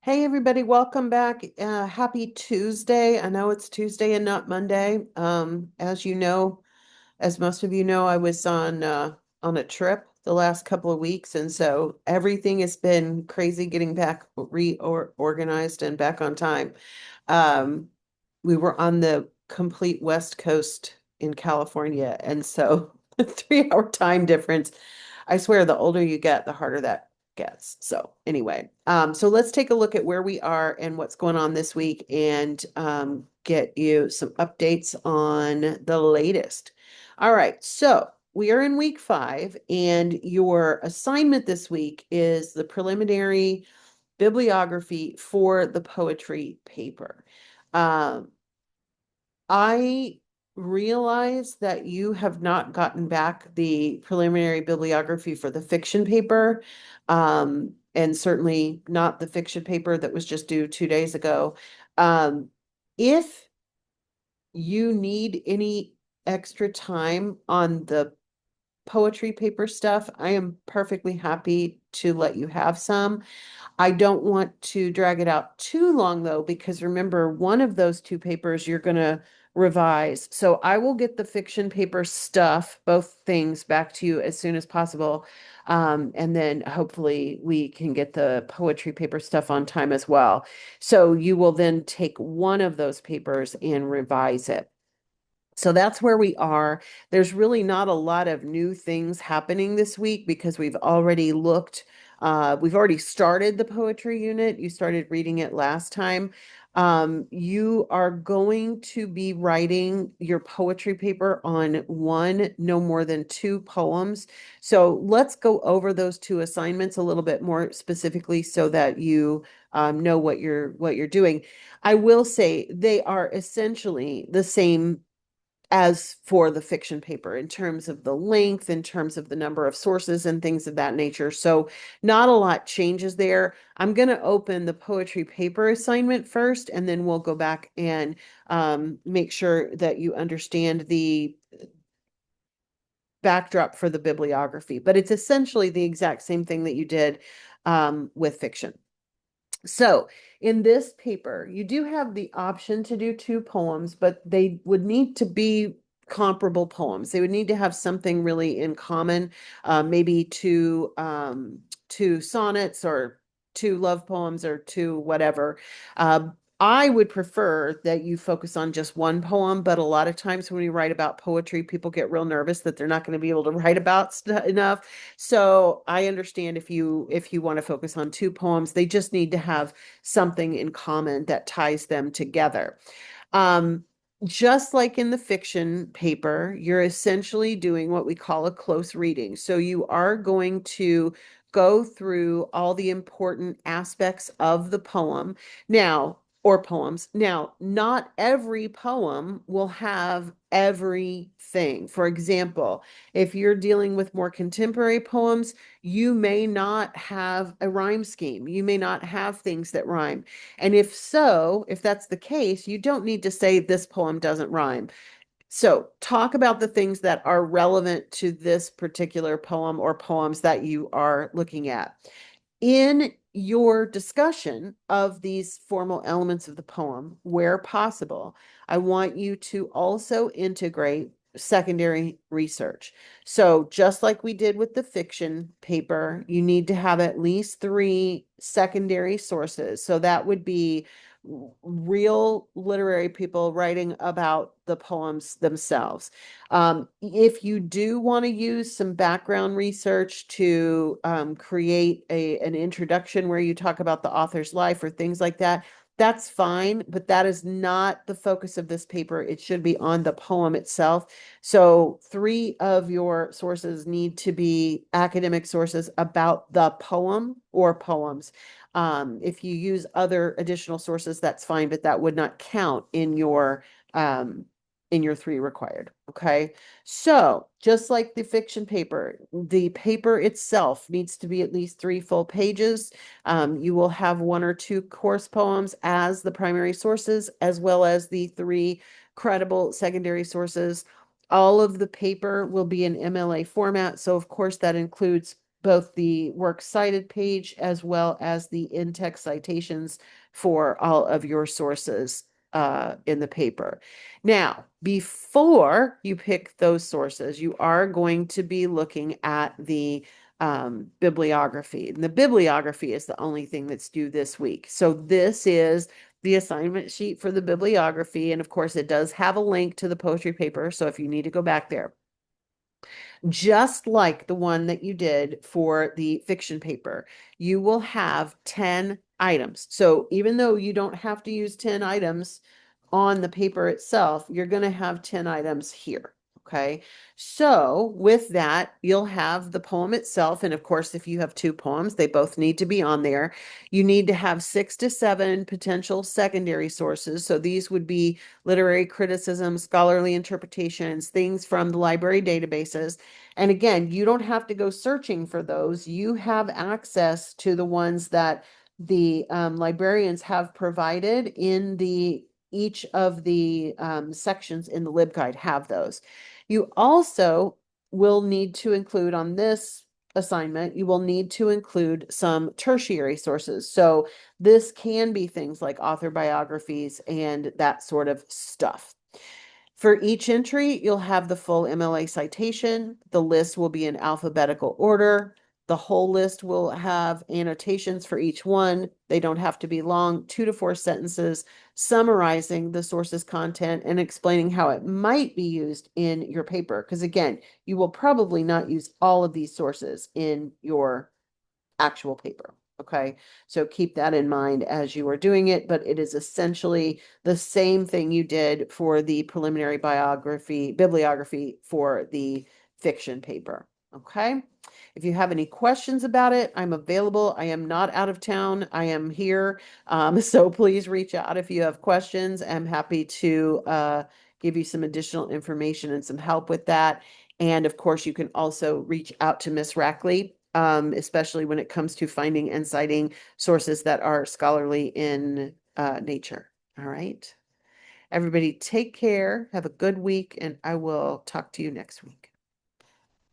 Hey everybody, welcome back. Happy Tuesday. I know it's Tuesday and not Monday. As you know, as most of you know, I was on a trip the last couple of weeks, and so everything has been crazy getting back reorganized and back on time. Um, we were on the complete West Coast in California, and so 3 hour time difference. I swear, the older you get, the harder that gets. So anyway, so let's take a look at where we are and what's going on this week and get you some updates on the latest. All right, so we are in week 5, and your assignment this week is the preliminary bibliography for the poetry paper. Um, I realize that you have not gotten back the preliminary bibliography for the fiction paper, and certainly not the fiction paper that was just due 2 days ago. If you need any extra time on the poetry paper stuff, I am perfectly happy to let you have some. I don't want to drag it out too long though, because remember, one of those two papers you're going to revise. So I will get the fiction paper stuff, both things, back to you as soon as possible. And then hopefully we can get the poetry paper stuff on time as well. So you will then take one of those papers and revise it. So that's where we are. There's really not a lot of new things happening this week because we've already we've already started the poetry unit. You started reading it last time. You are going to be writing your poetry paper on one, no more than two poems. So let's go over those two assignments a little bit more specifically so that you know what you're doing. I will say they are essentially the same as for the fiction paper in terms of the length, in terms of the number of sources and things of that nature. So not a lot changes there. I'm going to open the poetry paper assignment first, and then we'll go back and make sure that you understand the backdrop for the bibliography. But it's essentially the exact same thing that you did with fiction. So in this paper, you do have the option to do two poems, but they would need to be comparable poems. They would need to have something really in common, maybe two sonnets or two love poems or two whatever. I would prefer that you focus on just one poem, but a lot of times when you write about poetry, people get real nervous that they're not going to be able to write about enough. So I understand if you want to focus on two poems, they just need to have something in common that ties them together. Um, just like in the fiction paper, you're essentially doing what we call a close reading. So you are going to go through all the important aspects of the poem. Now, or poems. Now, not every poem will have everything. For example, if you're dealing with more contemporary poems, you may not have a rhyme scheme. You may not have things that rhyme. And if so, if that's the case, you don't need to say this poem doesn't rhyme. So talk about the things that are relevant to this particular poem or poems that you are looking at. In your discussion of these formal elements of the poem, where possible, I want you to also integrate secondary research. So just like we did with the fiction paper, you need to have at least 3 secondary sources. So that would be real literary people writing about the poems themselves. If you do want to use some background research to create an introduction where you talk about the author's life or things like that, that's fine, but that is not the focus of this paper. It should be on the poem itself. So 3 of your sources need to be academic sources about the poem or poems. If you use other additional sources, that's fine, but that would not count in your 3 required. Okay. So just like the fiction paper, the paper itself needs to be at least 3 full pages. You will have 1 or 2 course poems as the primary sources, as well as the 3 credible secondary sources. All of the paper will be in MLA format. So of course that includes both the works cited page as well as the in-text citations for all of your sources in the paper. Now, before you pick those sources, you are going to be looking at the bibliography. And the bibliography is the only thing that's due this week. So this is the assignment sheet for the bibliography. And of course, it does have a link to the poetry paper. So if you need to go back there, just like the one that you did for the fiction paper, you will have 10 items. So even though you don't have to use 10 items on the paper itself, you're going to have 10 items here. Okay. So with that, you'll have the poem itself. And of course, if you have two poems, they both need to be on there. You need to have 6 to 7 potential secondary sources. So these would be literary criticism, scholarly interpretations, things from the library databases. And again, you don't have to go searching for those. You have access to the ones that the librarians have provided in the each of the sections in the LibGuide have those. You also will need to include on this assignment, you will need to include some tertiary sources. So this can be things like author biographies and that sort of stuff. For each entry, you'll have the full MLA citation. The list will be in alphabetical order. The whole list will have annotations for each one. They don't have to be long, 2 to 4 sentences summarizing the source's content and explaining how it might be used in your paper. Because again, you will probably not use all of these sources in your actual paper. Okay, so keep that in mind as you are doing it, but it is essentially the same thing you did for the preliminary bibliography for the fiction paper. Okay, if you have any questions about it, I'm available. I am not out of town. I am here. So please reach out if you have questions. I'm happy to give you some additional information and some help with that. And of course, you can also reach out to Miss Rackley, especially when it comes to finding and citing sources that are scholarly in nature. All right. Everybody take care. Have a good week, and I will talk to you next week.